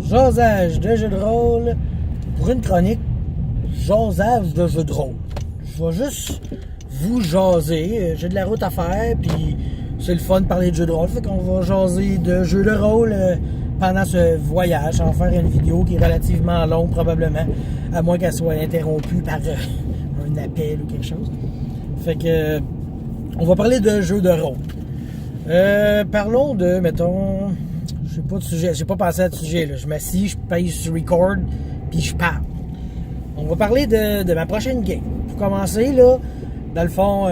Jasage de jeux de rôle pour une chronique jasage de jeux de rôle. Je vais juste vous jaser. J'ai de la route à faire, puis c'est le fun de parler de jeux de rôle. Fait qu'on va jaser de jeux de rôle pendant ce voyage. On va faire une vidéo qui est relativement longue probablement, à moins qu'elle soit interrompue par un appel ou quelque chose. Fait que on va parler de jeux de rôle. Parlons de, mettons, j'ai pas de sujet, j'ai pas pensé à de sujet, là. Je m'assis, je pèse sur record, puis je parle. On va parler de ma prochaine game. Pour commencer, là, dans le fond,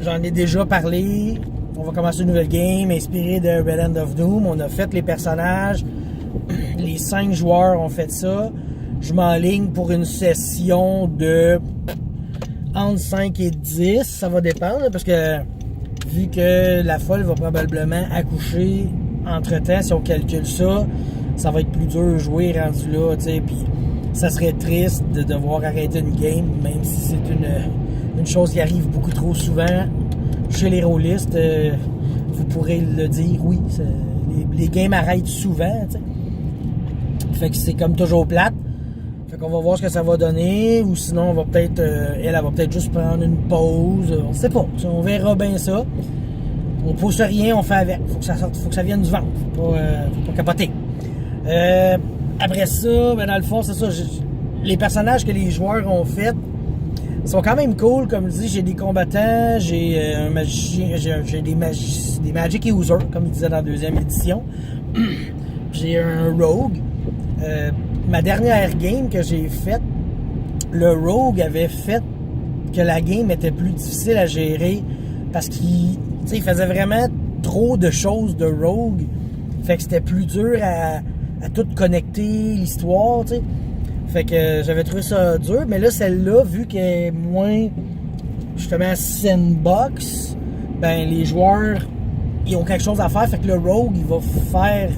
j'en ai déjà parlé. On va commencer une nouvelle game inspirée de Red Hand of Doom. On a fait les personnages. Les 5 joueurs ont fait ça. Je m'enligne pour une session de entre 5 et 10. Ça va dépendre, parce que vu que la folle va probablement accoucher entre-temps, si on calcule ça, ça va être plus dur de jouer rendu là, tu sais, puis ça serait triste de devoir arrêter une game, même si c'est une chose qui arrive beaucoup trop souvent chez les rôlistes. Vous pourrez le dire, oui, les games arrêtent souvent, tu sais. Fait que c'est comme toujours plate. Fait qu'on va voir ce que ça va donner, ou sinon on va peut-être, elle va peut-être juste prendre une pause, on sait pas, on verra bien ça. On pousse rien, on fait avec. Faut que ça sorte, faut que ça vienne du ventre. Faut pas capoter. Après ça, ben dans le fond, c'est ça. Les personnages que les joueurs ont fait sont quand même cool. Comme je dis, j'ai des combattants, j'ai un magicien, j'ai des magic users, comme il disait dans la deuxième édition. J'ai un rogue. Ma dernière game que j'ai faite, le rogue avait fait que la game était plus difficile à gérer parce qu'il faisait vraiment trop de choses de rogue. Fait que c'était plus dur à tout connecter l'histoire, tu sais. Fait que j'avais trouvé ça dur. Mais là, celle-là, vu qu'elle est moins, justement, sandbox, ben les joueurs, ils ont quelque chose à faire. Fait que le rogue, il va faire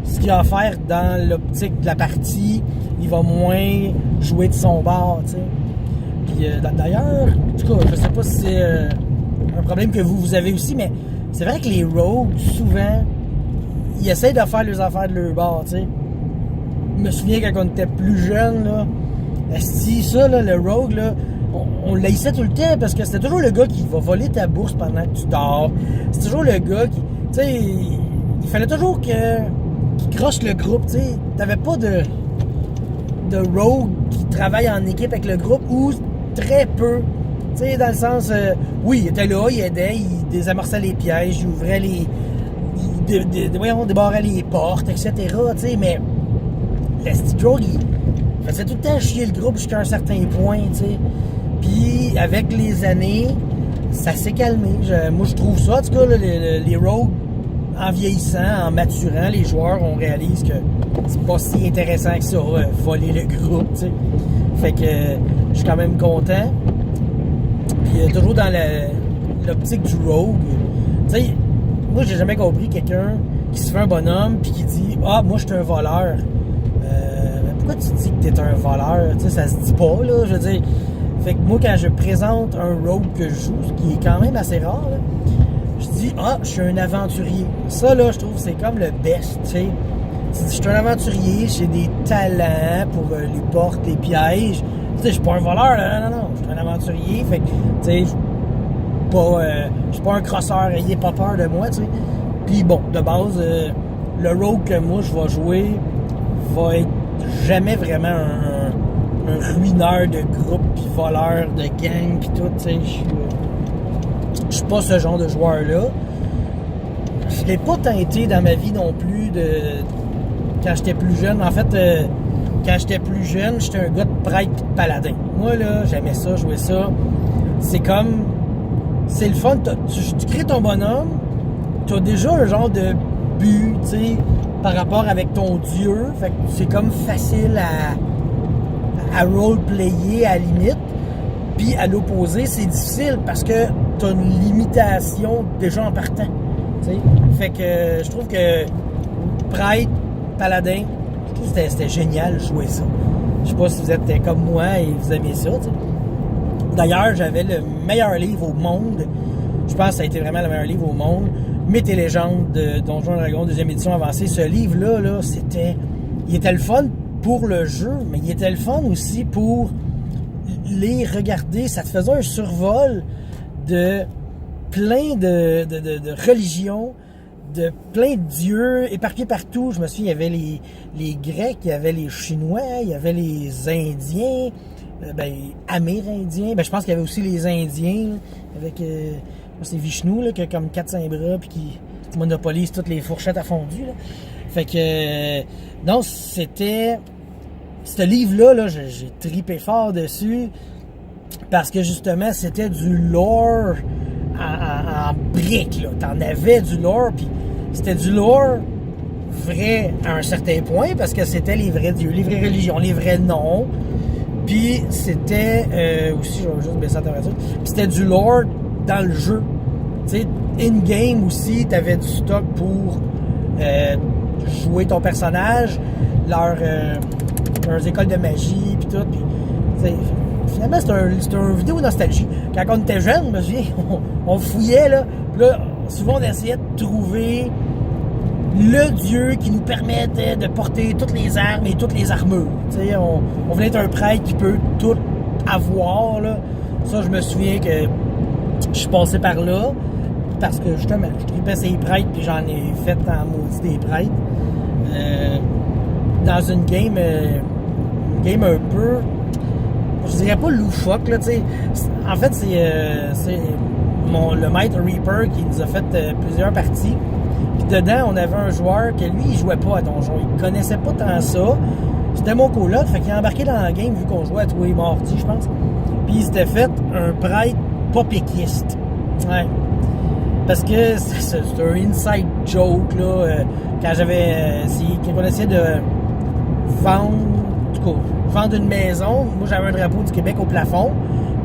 ce qu'il a à faire dans l'optique de la partie. Il va moins jouer de son bord, tu sais. Puis d'ailleurs, en tout cas, je sais pas si c'est un problème que vous avez aussi, mais c'est vrai que les rogues, souvent, ils essayent de faire les affaires de leur bord, tu sais. Je me souviens quand on était plus jeune, là, ça, là, le rogue, là, on l'haïssait tout le temps parce que c'était toujours le gars qui va voler ta bourse pendant que tu dors. C'est toujours le gars qui, tu sais, il fallait toujours qu'il croche le groupe, tu sais. T'avais pas de rogue qui travaille en équipe avec le groupe, ou très peu. Tu sais, dans le sens, oui, il était là, il aidait, il désamorçait les pièges, il ouvrait il débarrait les portes, etc., tu sais, mais le Steve Rogue, il faisait tout le temps chier le groupe jusqu'à un certain point, tu sais. Puis, avec les années, ça s'est calmé. Moi, je trouve ça, en tout cas, là, les rogues, en vieillissant, en maturant, les joueurs, on réalise que c'est pas si intéressant que ça, voler le groupe, tu sais. Fait que je suis quand même content. Puis toujours dans l'optique du rogue, tu sais, moi j'ai jamais compris quelqu'un qui se fait un bonhomme puis qui dit « Ah, moi je suis un voleur. » Mais pourquoi tu dis que t'es un voleur? Tu sais, ça se dit pas, là, je veux dire. Fait que moi, quand je présente un rogue que je joue, ce qui est quand même assez rare, là, je dis « Ah, je suis un aventurier. » Ça, là, je trouve c'est comme le best, tu sais. Tu dis « Je suis un aventurier, j'ai des talents pour les portes, les pièges. » Tu sais, je suis pas un voleur, là, non, je suis un aventurier. Fait que, tu sais, je suis pas un crosseur, ayez pas peur de moi, tu sais. Puis bon, de base, le rogue que moi je vais jouer va être jamais vraiment un ruineur de groupe, puis voleur de gang, puis tout, tu sais. Je suis pas ce genre de joueur-là. Je l'ai pas tenté dans ma vie non plus quand j'étais plus jeune. En fait, quand j'étais plus jeune, j'étais un gars de prêtre et de paladin. Moi, là, j'aimais ça, jouer ça. C'est comme... C'est le fun. Tu crées ton bonhomme, tu as déjà un genre de but, tu sais, par rapport avec ton dieu. Fait que c'est comme facile à roleplayer à la limite. Puis à l'opposé, c'est difficile parce que tu as une limitation déjà en partant. Tu sais. Fait que je trouve que prêtre, paladin, je trouve que c'était génial de jouer ça. Je sais pas si vous êtes comme moi et vous aimez ça, tu sais. D'ailleurs, j'avais le meilleur livre au monde. Je pense que ça a été vraiment le meilleur livre au monde. Mythes et légendes de Donjons et Dragons, 2e édition avancée. Ce livre-là, là, c'était il était le fun pour le jeu, mais il était le fun aussi pour les regarder. Ça te faisait un survol de plein de religions, de plein de dieux éparpillés partout. Je me souviens, il y avait les Grecs, il y avait les Chinois, il y avait les Indiens, Amérindiens. Je pense qu'il y avait aussi les Indiens, avec c'est Vishnu, là, qui a comme 4-5 bras, puis qui monopolise toutes les fourchettes à fondu, là. Fait que, non, c'était... Ce livre-là, là, j'ai tripé fort dessus, parce que, justement, c'était du lore en briques, là. T'en avais du lore, puis c'était du lore vrai à un certain point, parce que c'était les vrais dieux, les vraies religions, les vrais noms. Puis c'était aussi, je vais juste baisser la température, puis c'était du lore dans le jeu. Tu sais, in-game aussi, t'avais du stock pour jouer ton personnage, leurs écoles de magie, puis tout. Puis, finalement, c'est un vidéo nostalgie. Quand on était jeune, je me souviens, on fouillait, là. Puis là, souvent, on essayait de trouver le dieu qui nous permettait de porter toutes les armes et toutes les armures. Tu sais, on voulait être un prêtre qui peut tout avoir, là. Ça, je me souviens que je suis passé par là, parce que, justement, je tripais ces prêtres, puis j'en ai fait en maudit des prêtres. Dans une game un peu, je dirais pas loufoque, là, tu sais. En fait, c'est le maître Reaper qui nous a fait plusieurs parties. Puis dedans, on avait un joueur que lui, il jouait pas à Donjon. Il connaissait pas tant ça. C'était mon coloc, fait qu'il a embarqué dans la game vu qu'on jouait à tous les mardis, je pense. Puis il s'était fait un prêtre pas péquiste. Ouais. Parce que c'est un inside joke, là. Quand j'avais... qu'on essayait de vendre... En tout cas, vendre une maison. Moi, j'avais un drapeau du Québec au plafond.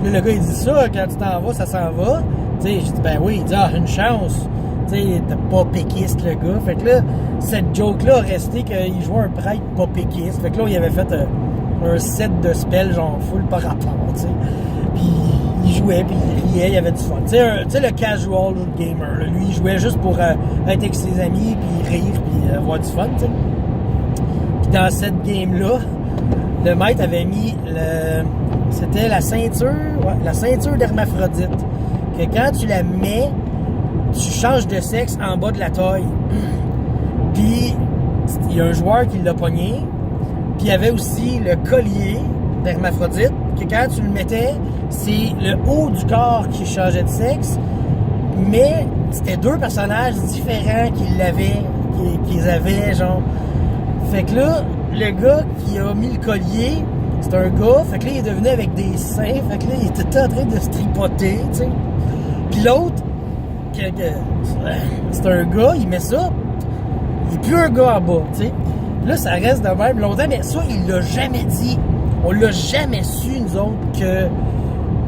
Puis là, le gars, il dit ça, quand tu t'en vas, ça s'en va. Tu sais, je dis, ben oui. Il dit, une chance. Tu sais, t'es pas péquiste, le gars. Fait que là, cette joke-là a resté qu'il jouait un prêtre pas péquiste. Fait que là, il avait fait un set de spells, genre full par rapport, tu sais. Puis il jouait, puis il riait, il avait du fun. Tu sais, le casual gamer, là, lui, il jouait juste pour être avec ses amis, puis rire, puis avoir du fun, tu sais. Puis dans cette game-là, le maître avait mis c'était la ceinture d'hermaphrodite. Que quand tu la mets, tu changes de sexe en bas de la taille. Puis il y a un joueur qui l'a pogné. Puis il y avait aussi le collier d'hermaphrodite, que quand tu le mettais, c'est le haut du corps qui changeait de sexe, mais c'était deux personnages différents qu'ils avaient, genre. Fait que là, le gars qui a mis le collier, c'est un gars, fait que là, il est devenu avec des seins, fait que là, il était en train de se tripoter, tu sais. Puis l'autre, c'est un gars, il met ça, il n'est plus un gars en bas, tu sais. Là, ça reste de même longtemps, mais ça, il l'a jamais dit. On l'a jamais su, nous autres, qu'il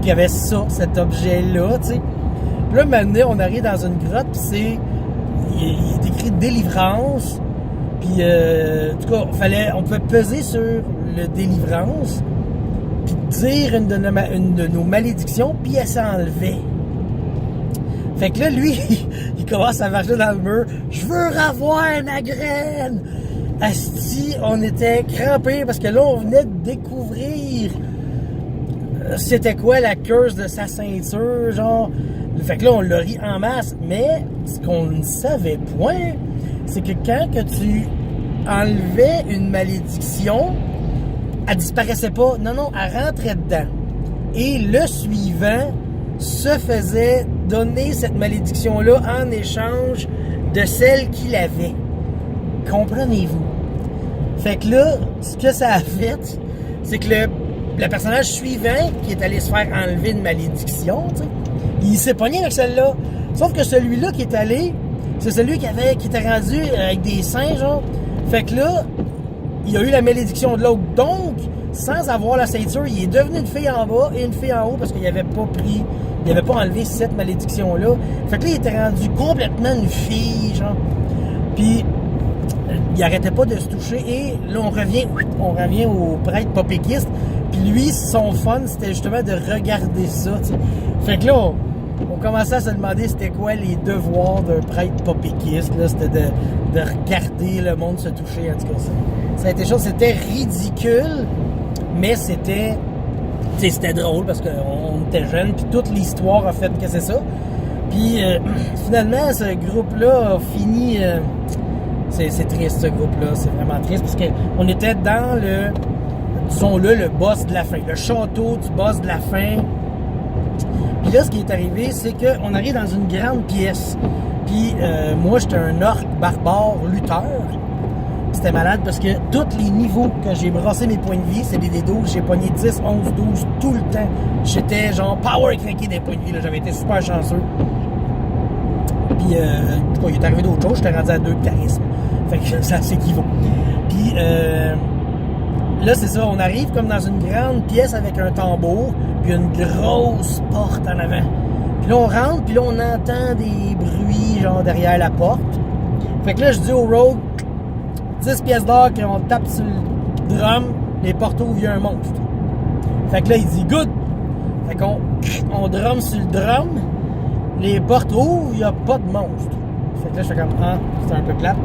y avait ça, cet objet-là, tu sais. Puis là, maintenant, on arrive dans une grotte, puis il est écrit délivrance. Puis, en tout cas, on pouvait peser sur le délivrance, puis dire une de nos malédictions, puis elle s'enlevait. Fait que là, lui, il commence à marcher dans le mur. Je veux revoir ma graine! Asti, on était crampés parce que là, on venait de découvrir c'était quoi la curse de sa ceinture, genre. Fait que là, on l'a ri en masse. Mais ce qu'on ne savait point, c'est que quand que tu enlevais une malédiction, elle disparaissait pas. Non, elle rentrait dedans. Et le suivant se faisait donner cette malédiction-là en échange de celle qu'il avait. Comprenez-vous? Fait que là, ce que ça a fait, c'est que le personnage suivant, qui est allé se faire enlever une malédiction, tu sais, il s'est pogné avec celle-là. Sauf que celui-là qui est allé, c'est celui qui était rendu avec des seins, genre. Fait que là, il a eu la malédiction de l'autre. Donc, sans avoir la ceinture, il est devenu une fille en bas et une fille en haut parce qu'il n'avait pas enlevé cette malédiction-là. Fait que là, il était rendu complètement une fille, genre. Puis, il arrêtait pas de se toucher et là, on revient au prêtre pas péquiste. Puis lui, son fun, c'était justement de regarder ça, tu sais. Fait que là, on commençait à se demander c'était quoi les devoirs d'un prêtre pas péquiste. Là, c'était de regarder le monde se toucher. En tout cas, ça a été chose. C'était ridicule, mais c'était drôle parce qu'on était jeunes, puis toute l'histoire a fait que c'est ça. Puis finalement, ce groupe-là a fini... c'est triste, ce groupe-là. C'est vraiment triste parce qu'on était dans disons-le, le boss de la fin. Le château du boss de la fin. Puis là, ce qui est arrivé, c'est qu'on arrive dans une grande pièce. Puis moi, j'étais un orc barbare lutteur. C'était malade parce que tous les niveaux que j'ai brassé mes points de vie, c'est des D12. J'ai pogné 10, 11, 12 tout le temps. J'étais genre power craqué des points de vie. Là. J'avais été super chanceux. Puis, il est arrivé d'autres choses. J'étais rendu à 2 de charisme. Fait que ça s'équivaut. Puis, là, c'est ça. On arrive comme dans une grande pièce avec un tambour. Puis, une grosse porte en avant. Puis là, on rentre. Puis là, on entend des bruits, genre, derrière la porte. Fait que là, je dis au rogue, 10 pièces d'or qu'on tape sur le drum, les portes ouvrent, il y a un monstre. Fait que là, il dit good. Fait qu'on drum sur le drum, les portes ouvrent, il n'y a pas de monstre. Fait que là, je fais comme c'est un peu plate.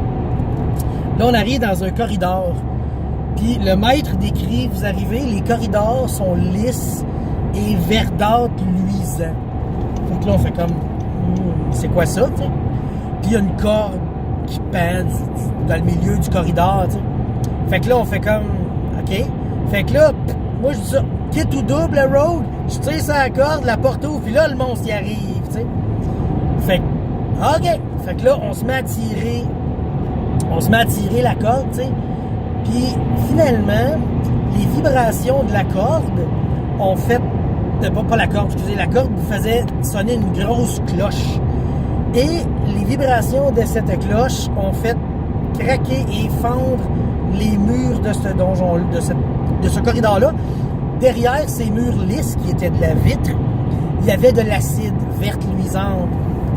Là, on arrive dans un corridor. Puis le maître décrit, vous arrivez, les corridors sont lisses et verdâtres luisants. Fait que là, on fait comme c'est quoi ça, tu sais? Puis il y a une corde qui pend dans le milieu du corridor, tu sais. Fait que là, on fait comme OK. Fait que là, moi, je dis ça, kit ou double, le road, je tire sa corde, la porte ouvre, puis là, le monstre y arrive, tu sais. Fait que, OK. Fait que là, on se met à tirer la corde, tu sais. Puis, finalement, les vibrations de la corde ont fait, pas la corde, excusez, la corde faisait sonner une grosse cloche. Et les vibrations de cette cloche ont fait craquer et fendre les murs de ce donjon, de ce corridor-là. Derrière ces murs lisses, qui étaient de la vitre, il y avait de l'acide verte luisante.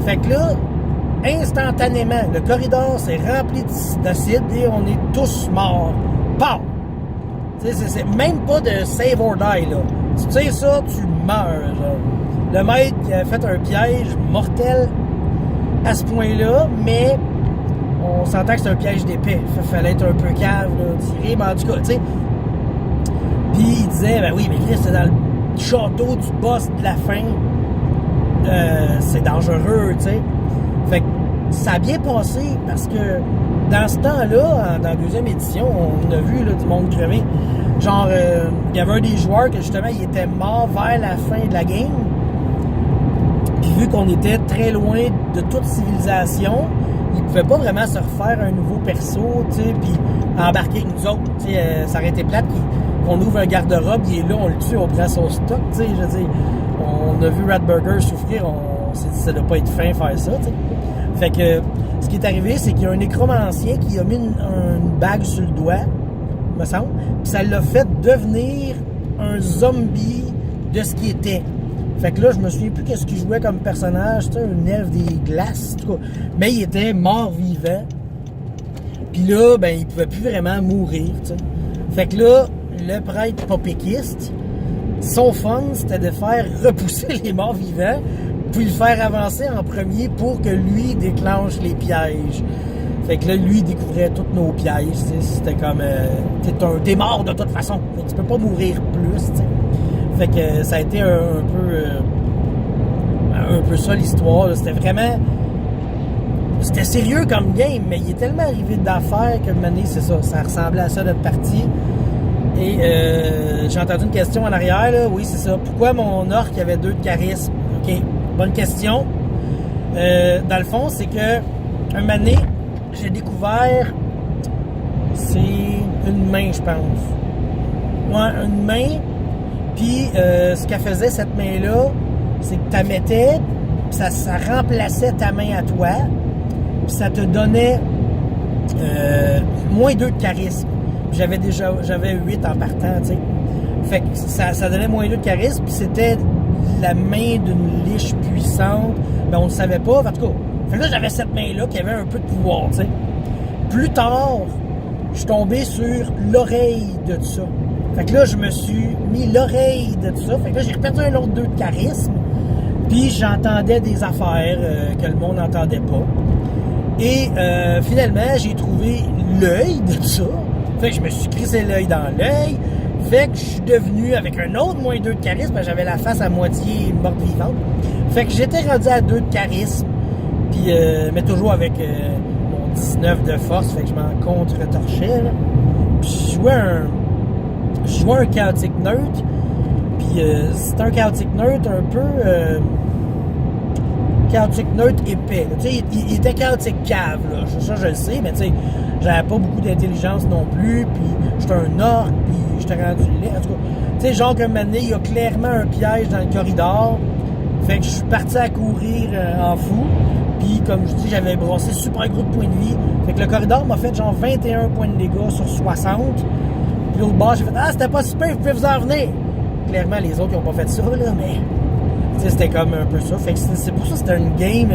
Fait que là, instantanément, le corridor s'est rempli d'acide et on est tous morts. Pow! C'est même pas de save or die, là. Tu sais ça, tu meurs, genre. Le maître qui a fait un piège mortel à ce point-là, mais on s'entend que c'est un piège d'épée. Il fallait être un peu cave, là, tirer, mais en tout cas, tu sais. Puis il disait, ben oui, mais Chris, c'est dans le château du boss de la fin. C'est dangereux, tu sais. Fait que ça a bien passé parce que dans ce temps-là, dans la deuxième édition, on a vu là, du monde crever. Genre, il y avait un des joueurs que justement, il était mort vers la fin de la game. Puis vu qu'on était très loin de toute civilisation, il pouvait pas vraiment se refaire un nouveau perso, tu sais, puis embarquer avec nous autres. Tu sais, ça aurait été plate qu'on ouvre un garde-robe, il est là, on le tue, on prend son stock, tu sais, je veux dire. On a vu Ratburger souffrir, on s'est dit ça doit pas être fin faire ça, tu sais. Fait que ce qui est arrivé, c'est qu'il y a un nécromancien qui a mis une bague sur le doigt, me semble, puis ça l'a fait devenir un zombie de ce qu'il était. Fait que là, je me souviens plus qu'est-ce qu'il jouait comme personnage, tu sais, un elfe des glaces, en tout cas. Mais il était mort-vivant. Puis là, ben, il pouvait plus vraiment mourir, tu sais. Fait que là, le prêtre pas péquiste, son fun, c'était de faire repousser les morts-vivants, puis le faire avancer en premier pour que lui déclenche les pièges. Fait que là, lui, il découvrait tous nos pièges, tu sais. C'était comme, t'es mort de toute façon. Fait que tu peux pas mourir plus, tu sais. Fait que ça a été un peu ça l'histoire. C'était vraiment... C'était sérieux comme game, mais il est tellement arrivé d'affaires que maintenant, c'est ça. Ça ressemblait à ça notre partie. Et j'ai entendu une question en arrière, là. Oui, c'est ça. Pourquoi mon orc avait 2 de charisme? OK, bonne question. Dans le fond, c'est que un moment donné, j'ai découvert... C'est une main, je pense. Ouais, une main... Puis, ce qu'elle faisait, cette main-là, c'est que tu la mettais, puis ça remplaçait ta main à toi, puis ça te donnait moins 2 de charisme. Puis j'avais 8 en partant, tu sais. Fait que ça donnait moins 2 de charisme, puis c'était la main d'une liche puissante. Ben, on ne savait pas, en tout cas. Fait que là, j'avais cette main-là qui avait un peu de pouvoir, tu sais. Plus tard, je suis tombé sur l'oreille de tout ça. Fait que là, je me suis mis l'oreille de tout ça. Fait que là, j'ai reperdu un autre 2 de charisme. Puis j'entendais des affaires que le monde n'entendait pas. Et finalement, j'ai trouvé l'œil de ça. Fait que je me suis crissé l'œil dans l'œil. Fait que je suis devenu avec un autre -2 de charisme, parce que j'avais la face à moitié morte vivante. Fait que j'étais rendu à 2 de charisme. Puis, mais toujours avec mon 19 de force, fait que je m'en contre-torchais. Là. Puis je jouais un chaotique neutre. Puis c'est un chaotique neutre un peu chaotique neutre épais. Tu sais, il était chaotique cave, là. Ça je le sais, mais tu sais, j'avais pas beaucoup d'intelligence non plus. Puis j'étais un orc, puis j'étais rendu laid. En tout cas, tu sais, genre comme maintenant, il y a clairement un piège dans le corridor. Fait que je suis parti à courir en fou. Puis, comme je dis, j'avais brossé super gros de points de vie. Fait que le corridor m'a fait genre 21 points de dégâts sur 60. Puis l'autre bord, j'ai fait « Ah, c'était pas super, vous pouvez vous en venir! » Clairement, les autres, ils ont pas fait ça, là, mais... Tu sais, c'était comme un peu ça. Fait que c'est pour ça que c'était une game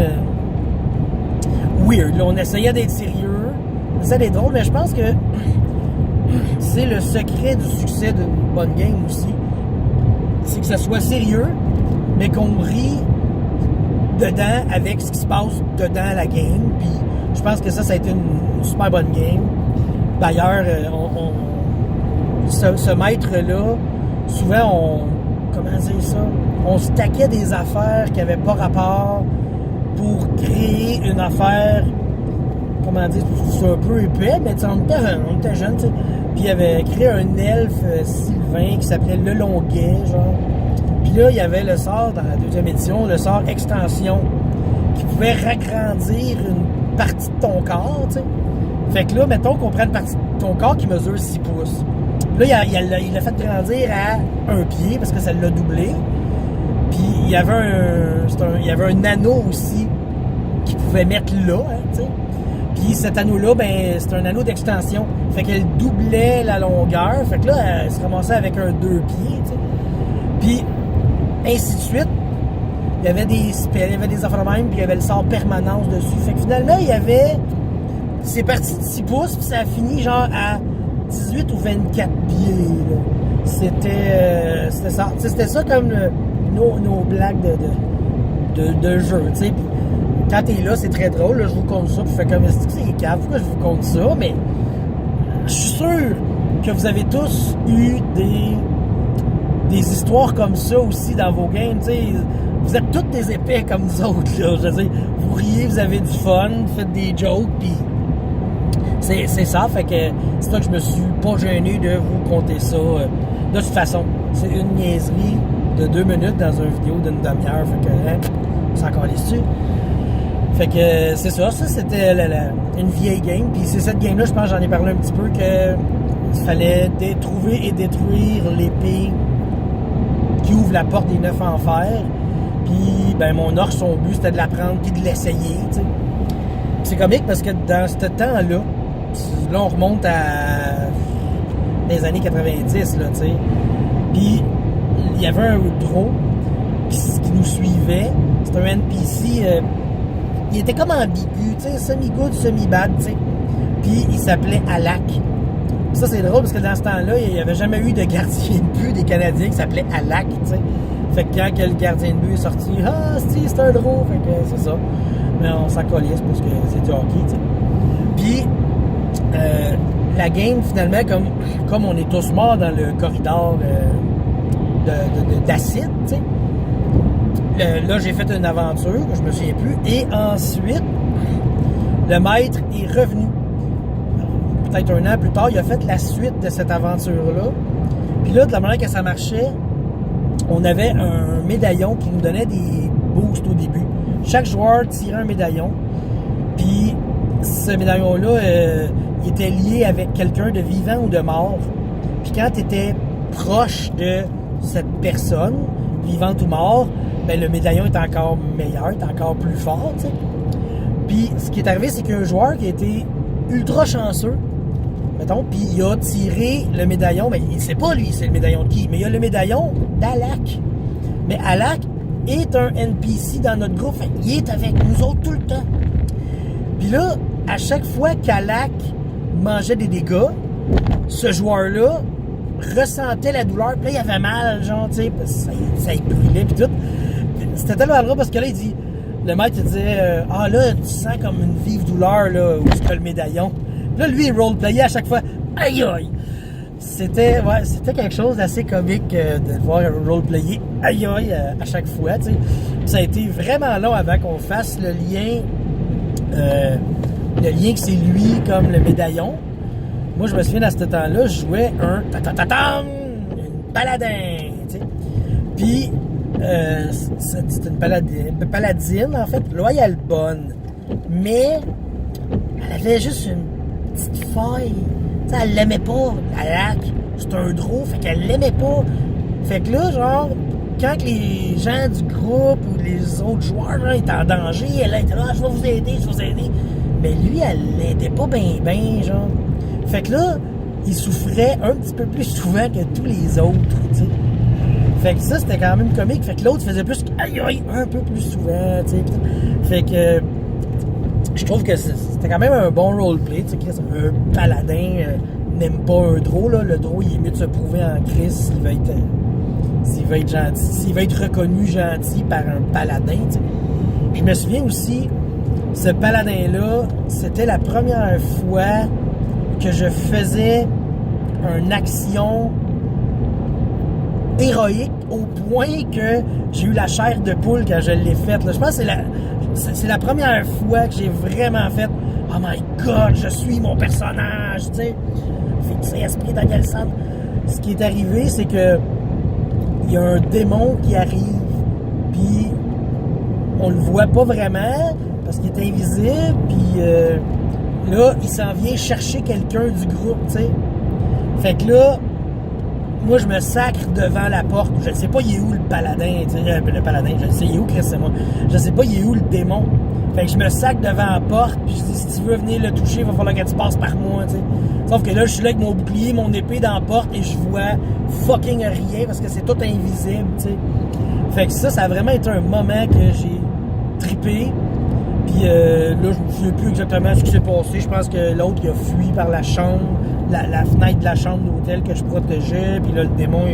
weird. Là, on essayait d'être sérieux. On essayait d'être drôle, mais je pense que c'est le secret du succès d'une bonne game aussi. C'est que ça soit sérieux, mais qu'on rit dedans avec ce qui se passe dedans la game. Puis je pense que ça a été une super bonne game. D'ailleurs, ce maître-là, souvent comment dire ça? On se taquait des affaires qui n'avaient pas rapport pour créer une affaire, comment dire, c'est un peu épais, mais on était jeunes, tu sais. Puis il avait créé un elfe sylvain qui s'appelait Le Longuet, genre. Puis là, il y avait le sort, dans la deuxième édition, le sort extension, qui pouvait ragrandir une partie de ton corps, tu sais. Fait que là, mettons qu'on prend une partie de ton corps qui mesure 6 pouces. Là, il l'a fait grandir à 1 pied, parce que ça l'a doublé. Puis il y avait un anneau aussi qu'il pouvait mettre là, hein, tu sais. Puis cet anneau-là, ben, c'est un anneau d'extension. Fait qu'elle doublait la longueur. Fait que là, elle se ramassait avec un 2 pieds, tu sais. Puis ainsi de suite. Il y avait des spells, il y avait des affaires de même, puis il y avait le sort permanence dessus. Fait que finalement, il y avait... C'est parti de 6 pouces, puis ça a fini genre à 18 ou 24 pieds, là. C'était ça. C'était ça comme nos blagues de jeu, tu sais. Puis quand t'es là, c'est très drôle, là, je vous compte ça, puis je fais comme, est-ce que c'est cave? Pourquoi je vous compte ça? Mais je suis sûr que vous avez tous eu des histoires comme ça aussi dans vos games, tu sais. Vous êtes tous des épais comme nous autres, là. Je veux dire, vous riez, vous avez du fun, vous faites des jokes, puis c'est ça. Fait que c'est ça que je me suis pas gêné de vous conter ça. De toute façon, c'est une niaiserie de 2 minutes dans une vidéo d'une demi-heure. Fait que, hein, c'est encore dessus. Fait que c'est ça. Ça, c'était une vieille game. Puis c'est cette game-là, je pense, j'en ai parlé un petit peu, que il fallait trouver et détruire l'épée qui ouvre la porte des 9 enfers. Puis, ben, mon orc, son but, c'était de la prendre puis de l'essayer, tu sais. C'est comique parce que dans ce temps-là, on remonte à les années 90, là, tu sais. Puis, il y avait un draw qui nous suivait. C'était un NPC, il était comme ambigu, tu sais, semi-good, semi-bad, tu sais. Puis, il s'appelait Alak. Ça, c'est drôle parce que dans ce temps-là, il n'y avait jamais eu de gardien de but des Canadiens qui s'appelait Alak, tu sais. Fait que quand le gardien de but est sorti, ah, c'est un draw, fait que c'est ça. Mais on s'en colisse parce que c'est du hockey, tu sais. Puis, la game, finalement, comme on est tous morts dans le corridor d'acide, tu sais, là, j'ai fait une aventure, je me souviens plus, et ensuite, le maître est revenu. Peut-être 1 an plus tard, il a fait la suite de cette aventure-là. Puis là, de la manière que ça marchait, on avait un médaillon qui nous donnait des boosts au début. Chaque joueur tirait un médaillon. Puis ce médaillon-là, il était lié avec quelqu'un de vivant ou de mort. Puis quand tu étais proche de cette personne, vivante ou mort, ben le médaillon est encore meilleur, est encore plus fort, tu sais. Puis ce qui est arrivé, c'est qu'un joueur qui a été ultra chanceux, mettons, puis il a tiré le médaillon, mais il sait pas lui, c'est le médaillon de qui, mais il a le médaillon d'Alak. Mais Alak est un NPC dans notre groupe, fait, il est avec nous autres tout le temps. Puis là, à chaque fois qu'Alak mangeait des dégâts, ce joueur-là ressentait la douleur, puis là, il avait mal, genre, tu sais, ça il brûlait, puis tout. c'était tellement drôle parce que là, il dit, le maître, il disait, ah là, tu sens comme une vive douleur, là, où tu as le médaillon. Puis là, lui, il roleplayait à chaque fois, aïe aïe. C'était quelque chose d'assez comique de le voir roleplayer aïe aïe à chaque fois, tu sais. Ça a été vraiment long avant qu'on fasse le lien que c'est lui comme le médaillon. Moi, je me souviens, à ce temps-là, je jouais un une paladin, tu sais. Puis, c'est une paladine, en fait, loyale bonne. Mais, elle avait juste une petite faille. Tu sais, elle l'aimait pas, la lac. C'est un drôle, fait qu'elle l'aimait pas. Fait que là, genre, quand les gens du groupe ou les autres joueurs là, étaient en danger, elle était là, je vais vous aider. Mais lui, elle l'aidait pas ben, genre. Fait que là, il souffrait un petit peu plus souvent que tous les autres, tu sais. Fait que ça, c'était quand même comique. Fait que l'autre faisait plus aïe un peu plus souvent, tu sais. Fait que je trouve que c'était quand même un bon roleplay, tu sais. Un paladin n'aime pas un drôle, là. Le drôle, il est mieux de se prouver en crise s'il va être gentil, s'il va être reconnu gentil par un paladin, tu sais. Je me souviens aussi, ce paladin-là, c'était la première fois que je faisais une action héroïque au point que j'ai eu la chair de poule quand je l'ai faite. Là. Je pense que c'est la première fois que j'ai vraiment fait « Oh my God, je suis mon personnage! » Tu sais, fixé esprit dans quel sens. Ce qui est arrivé, c'est que il y a un démon qui arrive, puis on le voit pas vraiment parce qu'il est invisible, puis là, il s'en vient chercher quelqu'un du groupe, tu sais. Fait que là, moi, je me sacre devant la porte. Je ne sais pas, il est où le paladin, tu sais, le paladin, je le sais, il est où, Chris, c'est moi. Je sais pas, il est où le démon. Fait que je me sacre devant la porte, puis je dis, si tu veux venir le toucher, il va falloir que tu passes par moi, tu sais. Sauf que là, je suis là avec mon bouclier, mon épée dans la porte, et je vois fucking rien, parce que c'est tout invisible, tu sais. Fait que ça a vraiment été un moment que j'ai trippé. Puis là, je me souviens plus exactement ce qui s'est passé. Je pense que l'autre, il a fui par la chambre, la fenêtre de la chambre d'hôtel que je protégeais. Puis là, le démon,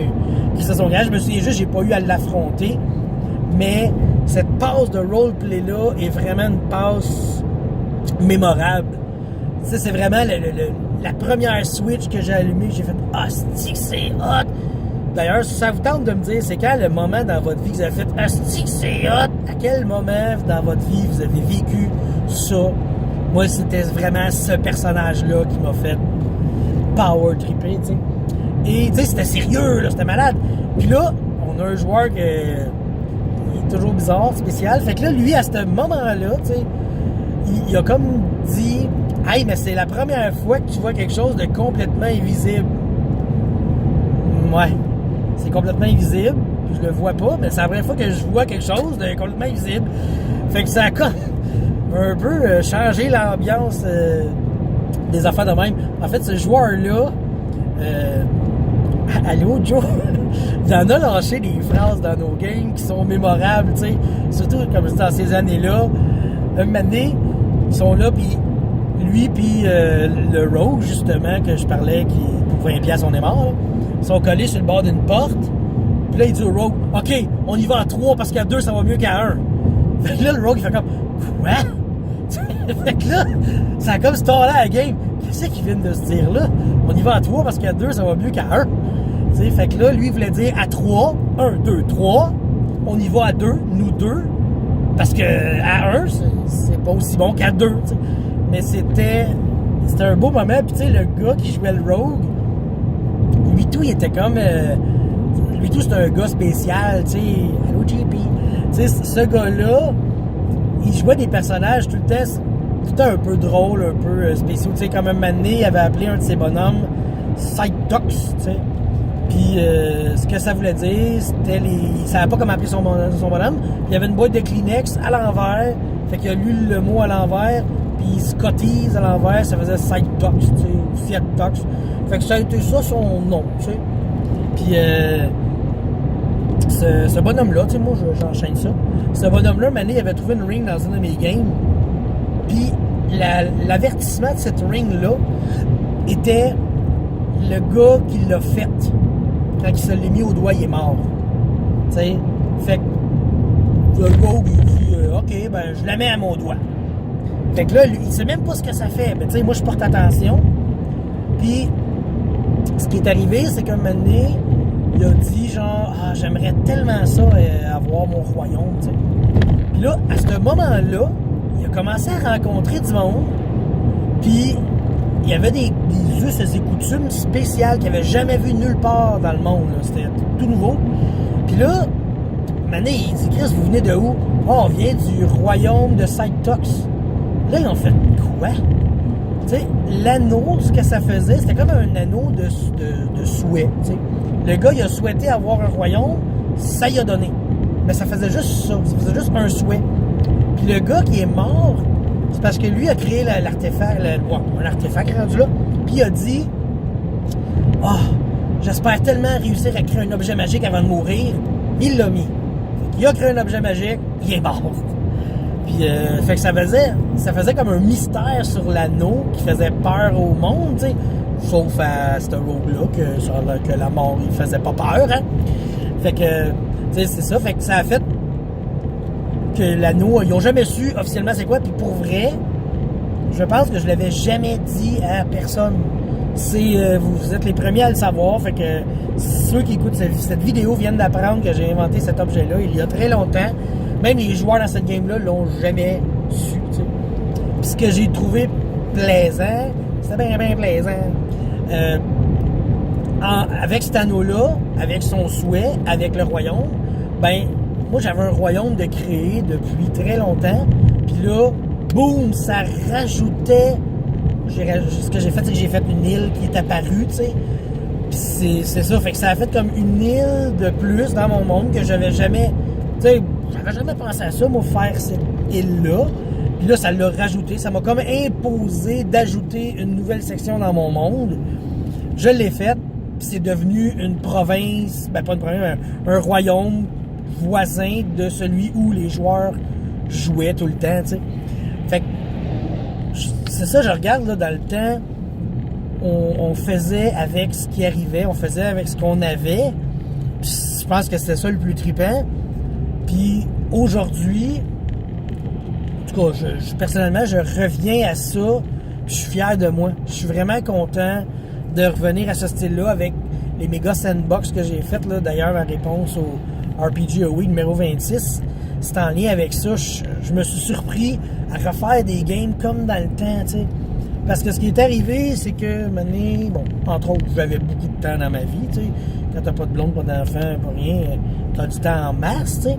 qui se son gage. Je me souviens juste, j'ai pas eu à l'affronter. Mais cette passe de roleplay-là est vraiment une passe mémorable. Tu sais, c'est vraiment la première Switch que j'ai allumée. J'ai fait « Ah, c'est hot! » D'ailleurs, si ça vous tente de me dire, c'est quand le moment dans votre vie que vous avez fait « Asti, c'est hot! » À quel moment dans votre vie vous avez vécu ça? Moi, c'était vraiment ce personnage-là qui m'a fait power tripper, tu sais. Et, tu sais, c'était sérieux, là, c'était malade. Puis là, on a un joueur qui est toujours bizarre, spécial. Fait que là, lui, à ce moment-là, tu sais, il a comme dit « Hey, mais c'est la première fois que tu vois quelque chose de complètement invisible. » Ouais. C'est complètement invisible, je le vois pas, mais c'est la première fois que je vois quelque chose de complètement invisible. Fait que ça a comme un peu changé l'ambiance des affaires de même. En fait, ce joueur-là, allô Joe, il en a lâché des phrases dans nos games qui sont mémorables, tu sais. Surtout comme dans ces années-là. Un moment donné, ils sont là, puis lui, puis le Rogue, justement, que je parlais, qui pour 20$, on est mort, là. Ils sont collés sur le bord d'une porte. Puis là, il dit au Rogue, « OK, on y va à 3 parce qu'à 2, ça va mieux qu'à 1. » Fait que là, le Rogue, il fait comme, « Quoi? » Fait que là, ça a comme stallé à la game. Qu'est-ce qu'ils viennent de se dire là? On y va à 3 parce qu'à 2, ça va mieux qu'à 1. T'sais, fait que là, lui, il voulait dire à 3, 1, 2, 3. On y va à 2, nous 2. Parce que à 1, c'est pas aussi bon qu'à 2. T'sais. Mais c'était un beau moment. Puis tu sais, le gars qui jouait le Rogue, lui tout, il était comme... lui tout, c'était un gars spécial, tu sais. Allô, JP. Tu sais, ce gars-là, il jouait des personnages tout le temps un peu drôle, un peu spéciaux. Tu sais, comme un moment donné, il avait appelé un de ses bonhommes Sidedox, tu sais. Puis, ce que ça voulait dire, c'était il savait pas comment appeler son bonhomme. Il y avait une boîte de Kleenex à l'envers. Fait qu'il a lu le mot à l'envers. Puis, Scotties à l'envers, ça faisait Sidedox, tu sais. Sidedox. Fait que ça a été ça son nom, tu sais. Puis, ce bonhomme-là, tu sais, moi, j'enchaîne ça. Ce bonhomme-là, Mané, il avait trouvé une ring dans une de mes games. Puis, l'avertissement de cette ring-là était le gars qui l'a fait. Quand il se l'est mis au doigt, il est mort. Tu sais, fait que Le Rogue, il dit OK, ben je la mets à mon doigt. Fait que là, lui, il sait même pas ce que ça fait. Mais tu sais, moi, je porte attention. Puis, ce qui est arrivé, c'est qu'un moment donné, il a dit genre, ah, j'aimerais tellement ça, avoir mon royaume, tu sais. Puis là, à ce moment-là, il a commencé à rencontrer du monde. Puis, il y avait des us et coutumes spéciales qu'il n'avait jamais vu nulle part dans le monde. Là. C'était tout nouveau. Puis là, Mané, il dit, Chris, vous venez de où? Oh, on vient du royaume de Saitox. Là, ils ont fait quoi? Tu sais, l'anneau, ce que ça faisait, c'était comme un anneau de souhait. T'sais. Le gars, il a souhaité avoir un royaume, ça y a donné. Mais ça faisait juste ça, ça faisait juste un souhait. Puis le gars qui est mort, c'est parce que lui a créé l'artefact, un artefact rendu là, puis il a dit « Ah, j'espère tellement réussir à créer un objet magique avant de mourir. » Il l'a mis. Il a créé un objet magique, il est mort. Puis, fait que ça faisait comme un mystère sur l'anneau qui faisait peur au monde, tu sais. Sauf à ce rogue-là, que la mort, il faisait pas peur, hein. Fait que, tu sais, c'est ça. Fait que ça a fait que l'anneau, ils ont jamais su officiellement c'est quoi. Puis pour vrai, je pense que je l'avais jamais dit à personne. Vous êtes les premiers à le savoir. Fait que ceux qui écoutent cette vidéo viennent d'apprendre que j'ai inventé cet objet-là il y a très longtemps. Même les joueurs dans cette game-là l'ont jamais su. T'sais. Puis ce que j'ai trouvé plaisant, c'était bien, bien plaisant. Avec cet anneau-là, avec son souhait, avec le royaume, ben, moi j'avais un royaume de créer depuis très longtemps. Puis là, boum, ça rajoutait. Ce que j'ai fait, c'est que j'ai fait une île qui est apparue, tu sais. Puis c'est ça, fait que ça a fait comme une île de plus dans mon monde que j'avais jamais. Tu sais, j'avais jamais pensé à ça, moi, faire cette île-là. Puis là, ça l'a rajouté. Ça m'a comme imposé d'ajouter une nouvelle section dans mon monde. Je l'ai faite, puis c'est devenu une province, ben pas une province, mais un royaume voisin de celui où les joueurs jouaient tout le temps, tu sais. Fait que, c'est ça, je regarde, là, dans le temps, on faisait avec ce qui arrivait, on faisait avec ce qu'on avait. Puis je pense que c'était ça le plus trippant. Puis aujourd'hui, en tout cas, personnellement, je reviens à ça. Puis je suis fier de moi. Je suis vraiment content de revenir à ce style-là avec les méga sandbox que j'ai fait là, d'ailleurs en réponse au RPG A Week numéro 26. C'est en lien avec ça. Je me suis surpris à refaire des games comme dans le temps, tu sais. Parce que ce qui est arrivé, c'est que, bon, entre autres, j'avais beaucoup de temps dans ma vie, tu sais. Quand t'as pas de blonde, pas d'enfant, pas rien, t'as du temps en masse, tu sais.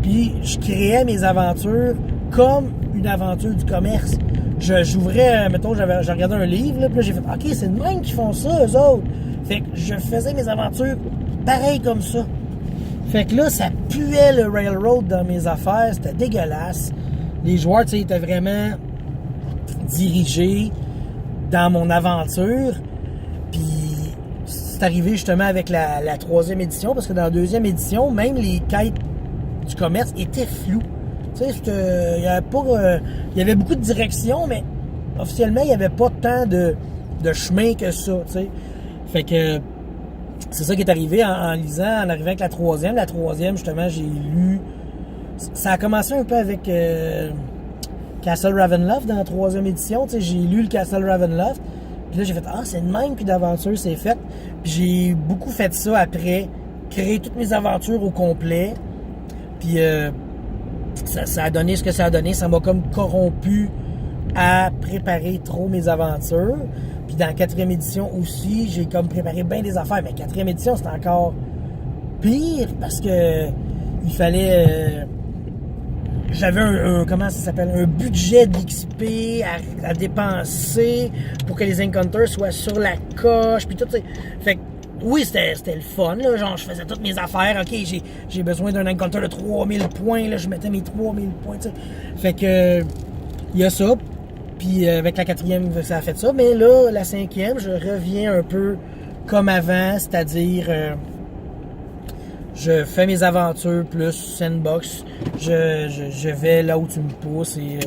Puis, je créais mes aventures comme une aventure du commerce. J'ouvrais, mettons, je regardais un livre, là, puis là, j'ai fait, OK, c'est de même qu'ils font ça, eux autres. Fait que je faisais mes aventures pareil comme ça. Fait que là, ça puait le railroad dans mes affaires, c'était dégueulasse. Les joueurs, tu sais, étaient vraiment dirigés dans mon aventure. Puis c'est arrivé justement avec la troisième édition, parce que dans la deuxième édition, même les quêtes du commerce étaient floues. Tu sais, il y avait beaucoup de directions, mais officiellement, il n'y avait pas tant de chemin que ça, tu sais. Fait que c'est ça qui est arrivé en lisant, en arrivant avec la troisième. La troisième, justement, j'ai lu. Ça a commencé un peu avec Castle Ravenloft dans la troisième édition. Tu sais, j'ai lu le Castle Ravenloft. Puis là, j'ai fait, ah, c'est de même, puis d'aventure, c'est fait. Puis j'ai beaucoup fait ça après, créer toutes mes aventures au complet. Puis ça a donné ce que ça a donné. Ça m'a comme corrompu à préparer trop mes aventures. Puis dans la quatrième édition aussi, j'ai comme préparé bien des affaires. Mais quatrième édition, c'était encore pire parce que il fallait... j'avais comment ça s'appelle? Un budget d'XP à dépenser pour que les encounters soient sur la coche. Puis tout, t'sais. Fait que oui, c'était le fun. Là. Genre, je faisais toutes mes affaires. OK, j'ai besoin d'un encounter de 3000 points. Là, je mettais mes 3000 points. T'sais. Fait que il y a ça. Puis avec la quatrième, ça a fait ça. Mais là, la cinquième, je reviens un peu comme avant, c'est-à-dire je fais mes aventures plus sandbox. Je vais là où tu me pousses et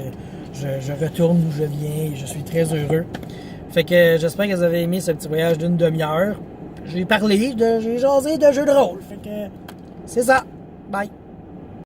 je retourne où je viens et je suis très heureux. Fait que j'espère que vous avez aimé ce petit voyage d'une demi-heure. J'ai jasé de jeux de rôle. Fait que c'est ça. Bye.